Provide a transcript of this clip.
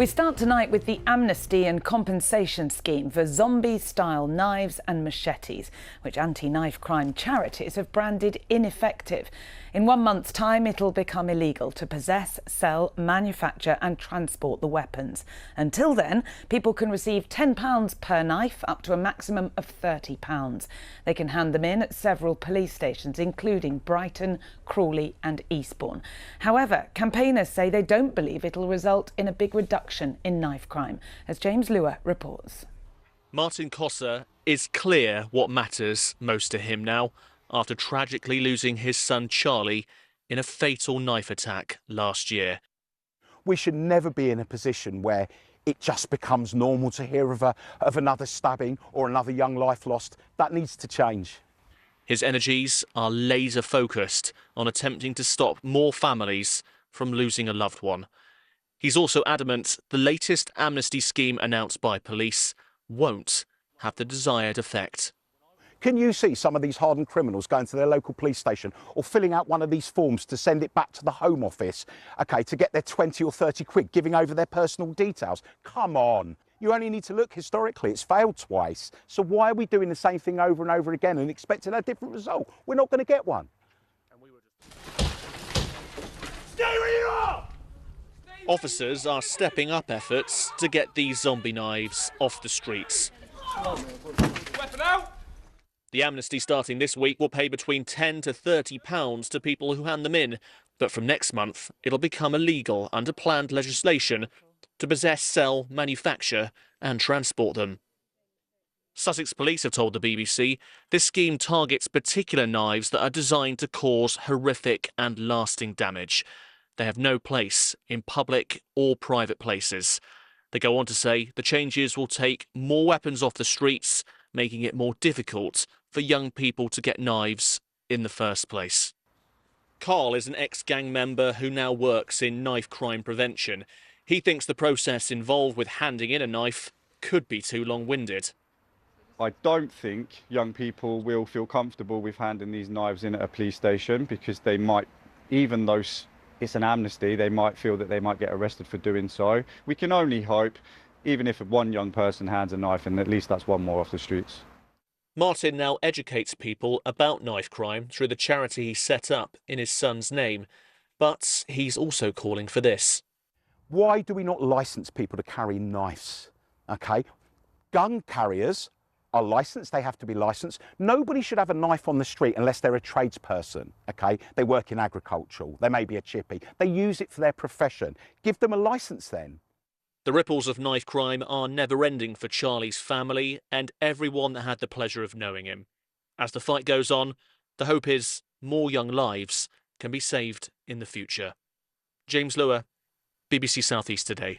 We start tonight with the Amnesty and compensation scheme for zombie-style knives and machetes, which anti-knife crime charities have branded ineffective. In 1 month's time, it'll become illegal to possess, sell, manufacture and transport the weapons. Until then, people can receive £10 per knife, up to a maximum of £30. They can hand them in at several police stations, including Brighton, Crawley and Eastbourne. However, campaigners say they don't believe it'll result in a big reduction in knife crime, as James Lewer reports. Martin Cosser is clear what matters most to him now, after tragically losing his son Charlie in a fatal knife attack last year. We should never be in a position where it just becomes normal to hear of another stabbing or another young life lost. That needs to change. His energies are laser focused on attempting to stop more families from losing a loved one. He's also adamant the latest amnesty scheme announced by police won't have the desired effect. Can you see some of these hardened criminals going to their local police station or filling out one of these forms to send it back to the Home Office, OK, to get their 20 or 30 quid, giving over their personal details? Come on. You only need to look historically. It's failed twice. So why are we doing the same thing over and over again and expecting a different result? We're not going to get one. Stay where you are! Officers are stepping up efforts to get these zombie knives off the streets. Weapon out! The amnesty starting this week will pay between £10 to £30 to people who hand them in, but from next month it'll become illegal under planned legislation to possess, sell, manufacture and transport them. Sussex Police have told the BBC this scheme targets particular knives that are designed to cause horrific and lasting damage. They have no place in public or private places. They go on to say the changes will take more weapons off the streets, making it more difficult for young people to get knives in the first place. Carl is an ex-gang member who now works in knife crime prevention. He thinks the process involved with handing in a knife could be too long-winded. I don't think young people will feel comfortable with handing these knives in at a police station because they might, even though it's an amnesty, they might feel that they might get arrested for doing so. We can only hope, even if one young person hands a knife, and at least that's one more off the streets. Martin now educates people about knife crime through the charity he set up in his son's name, but he's also calling for this. Why do we not licence people to carry knives? OK, gun carriers are licensed, they have to be licensed. Nobody should have a knife on the street unless they're a tradesperson, OK? They work in agricultural, they may be a chippy. They use it for their profession. Give them a licence then. The ripples of knife crime are never-ending for Charlie's family and everyone that had the pleasure of knowing him. As the fight goes on, the hope is more young lives can be saved in the future. James Lewer, BBC South East Today.